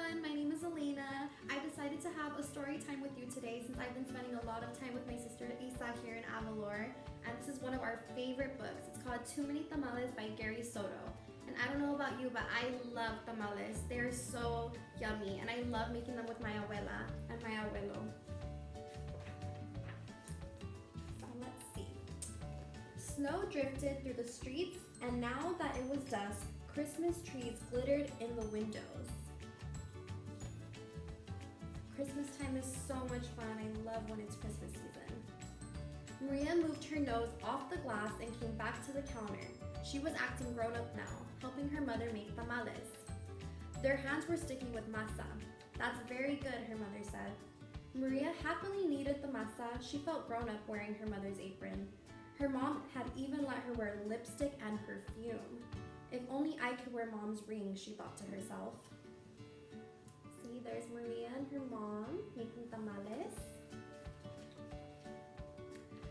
everyone, my name is Elena. I decided to have a story time with you today since I've been spending a lot of time with my sister Isa here in Avalor, and this is one of our favorite books. It's called Too Many Tamales by Gary Soto. And I don't know about you, but I love tamales. They're so yummy, and I love making them with my abuela and my abuelo. So let's see. Snow drifted through the streets, and now that it was dusk, Christmas trees glittered in the windows. Christmas time is so much fun. I love when it's Christmas season. Maria moved her nose off the glass and came back to the counter. She was acting grown up now, helping her mother make tamales. Their hands were sticky with masa. That's very good, her mother said. Maria happily kneaded the masa. She felt grown up wearing her mother's apron. Her mom had even let her wear lipstick and perfume. If only I could wear mom's ring, she thought to herself. See, there's Maria and her mom making tamales.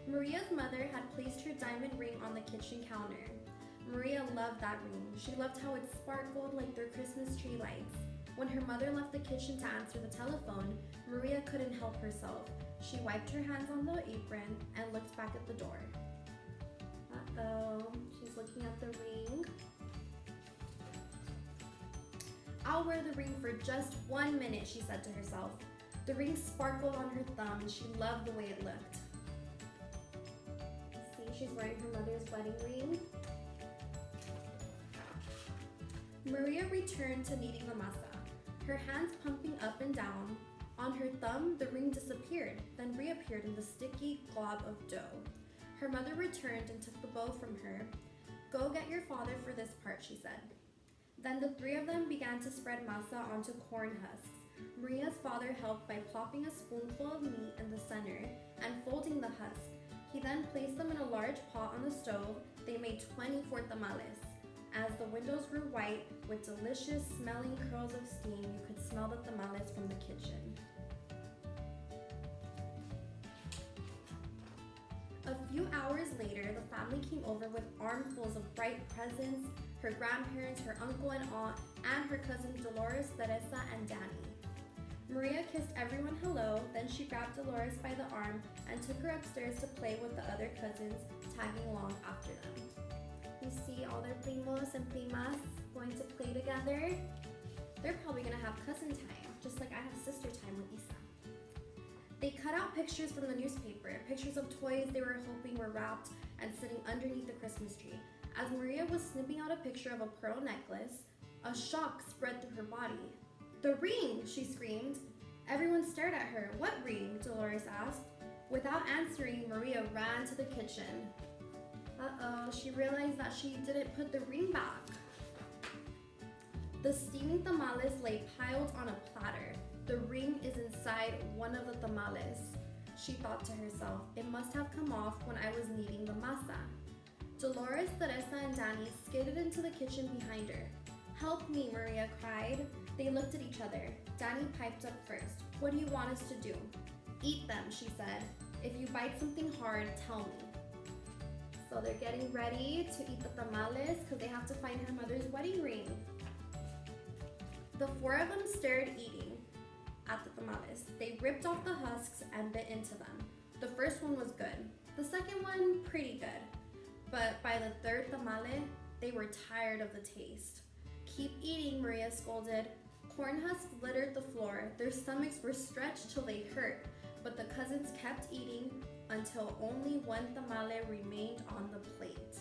Maria's mother had placed her diamond ring on the kitchen counter. Maria loved that ring. She loved how it sparkled like their Christmas tree lights. When her mother left the kitchen to answer the telephone, Maria couldn't help herself. She wiped her hands on the apron and looked back at the door. Uh-oh, she's looking at the ring. I'll wear the ring for just 1 minute, she said to herself. The ring sparkled on her thumb and she loved the way it looked. See, she's wearing her mother's wedding ring. Maria returned to kneading the masa, her hands pumping up and down. On her thumb, the ring disappeared, then reappeared in the sticky glob of dough. Her mother returned and took the bow from her. Go get your father for this part, she said. Then the three of them began to spread masa onto corn husks. Maria's father helped by plopping a spoonful of meat in the center and folding the husk. He then placed them in a large pot on the stove. They made 24 tamales. As the windows grew white with delicious smelling curls of steam, you could smell the tamales from the kitchen. A few hours later, the family came over with armfuls of bright presents. Her grandparents, her uncle and aunt, and her cousins Dolores, Teresa, and Danny. Maria kissed everyone hello, then she grabbed Dolores by the arm and took her upstairs to play with the other cousins, tagging along after them. You see all their primos and primas going to play together? They're probably gonna have cousin time, just like I have sister time with Isa. They cut out pictures from the newspaper, pictures of toys they were hoping were wrapped and sitting underneath the Christmas tree. As Maria was snipping out a picture of a pearl necklace, a shock spread through her body. The ring, she screamed. Everyone stared at her. What ring? Dolores asked. Without answering, Maria ran to the kitchen. Uh-oh, she realized that she didn't put the ring back. The steaming tamales lay piled on a platter. The ring is inside one of the tamales. She thought to herself, it must have come off when I was kneading the masa. Dolores, Teresa, and Danny skidded into the kitchen behind her. Help me, Maria cried. They looked at each other. Danny piped up first. What do you want us to do? Eat them, she said. If you bite something hard, tell me. So they're getting ready to eat the tamales because they have to find her mother's wedding ring. The four of them stared eating at the tamales. They ripped off the husks and bit into them. The first one was good. The second one, pretty good. But by the third tamale, they were tired of the taste. Keep eating, Maria scolded. Corn husks littered the floor. Their stomachs were stretched till they hurt, but the cousins kept eating until only one tamale remained on the plate.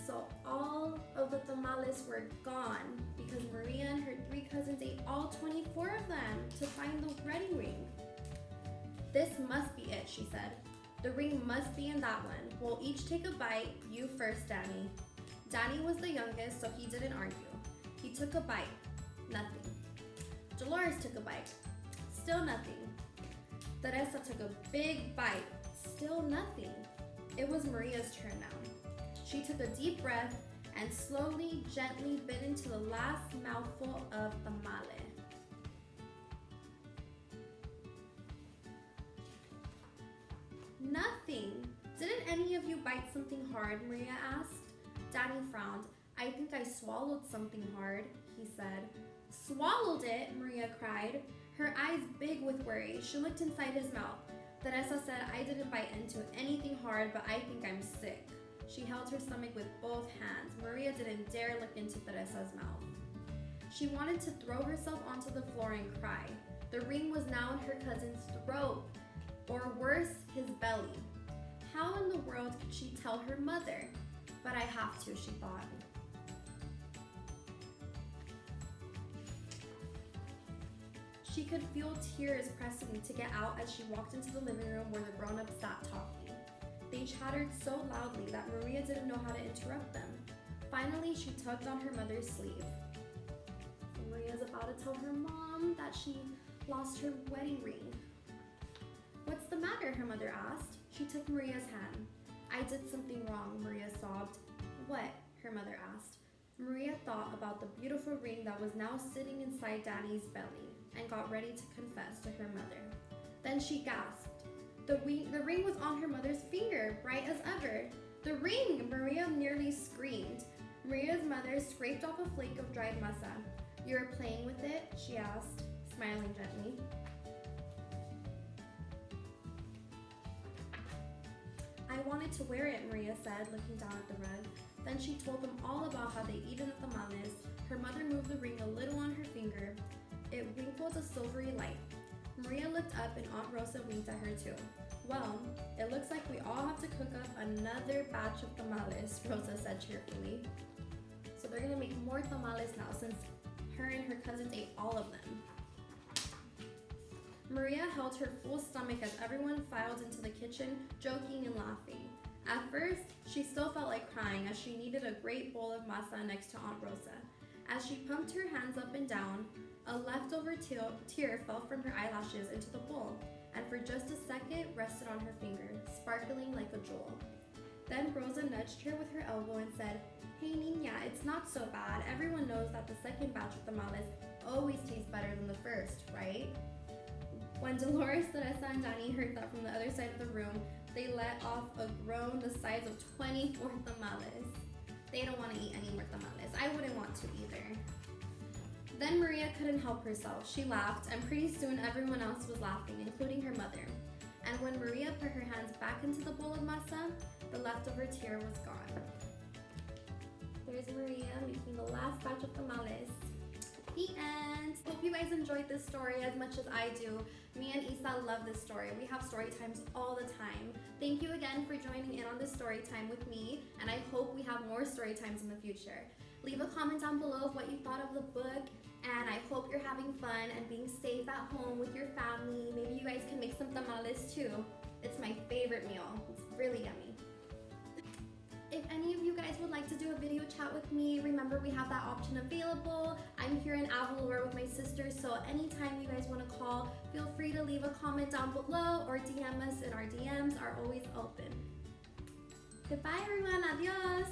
So all of the tamales were gone because Maria and her three cousins ate all 24 of them to find the wedding ring. This must be it, she said. The ring must be in that one. We'll each take a bite. You first, Danny. Danny was the youngest, so he didn't argue. He took a bite. Nothing. Dolores took a bite. Still nothing. Teresa took a big bite. Still nothing. It was Maria's turn now. She took a deep breath and slowly, gently bit into the last mouthful of tamale. Nothing. Didn't any of you bite something hard? Maria asked. Danny frowned. I think I swallowed something hard, he said. Swallowed it, Maria cried, her eyes big with worry. She looked inside his mouth. Teresa said, I didn't bite into anything hard, but I think I'm sick. She held her stomach with both hands. Maria didn't dare look into Teresa's mouth. She wanted to throw herself onto the floor and cry. The ring was now in her cousin's throat, or worse, his belly. How in the world could she tell her mother? But I have to, she thought. She could feel tears pressing to get out as she walked into the living room where the grown-ups sat talking. They chattered so loudly that Maria didn't know how to interrupt them. Finally, she tugged on her mother's sleeve. Maria's about to tell her mom that she lost her wedding ring. What's the matter? Her mother asked. She took Maria's hand. I did something wrong, Maria sobbed. What? Her mother asked. Maria thought about the beautiful ring that was now sitting inside Danny's belly and got ready to confess to her mother. Then she gasped. The ring was on her mother's finger, bright as ever. The ring! Maria nearly screamed. Maria's mother scraped off a flake of dried masa. You were playing with it? She asked, smiling gently. I wanted to wear it, Maria said, looking down at the rug. Then she told them all about how they'd eaten the tamales. Her mother moved the ring a little on her finger. It winkled a silvery light. Maria looked up and Aunt Rosa winked at her too. Well, it looks like we all have to cook up another batch of tamales, Rosa said cheerfully. So they're gonna make more tamales now since her and her cousins ate all of them. Maria held her full stomach as everyone filed into the kitchen, joking and laughing. At first, she still felt like crying as she needed a great bowl of masa next to Aunt Rosa. As she pumped her hands up and down, a leftover tear fell from her eyelashes into the bowl, and for just a second rested on her finger, sparkling like a jewel. Then Rosa nudged her with her elbow and said, Hey Niña, it's not so bad. Everyone knows that the second batch of tamales always tastes better than the first, right? When Dolores, Teresa, and Danny heard that from the other side of the room, they let off a groan the size of 24 tamales. They don't want to eat any more tamales. I wouldn't want to either. Then Maria couldn't help herself. She laughed, and pretty soon everyone else was laughing, including her mother. And when Maria put her hands back into the bowl of masa, the leftover tear was gone. There's Maria making the last batch of tamales. The end. Hope you guys enjoyed this story as much as I do. Me and Isa love this story. We have story times all the time. Thank you again for joining in on this story time with me, and I hope we have more story times in the future. Leave a comment down below of what you thought of the book, and I hope you're having fun and being safe at home with your family. Maybe you guys can make some tamales too. It's my favorite meal. It's really yummy. If any of you guys would like to do a video chat with me, remember we have that option available. I'm here in Avalor with my sister, so anytime you guys want to call, feel free to leave a comment down below or DM us, and our DMs are always open. Goodbye everyone, adios!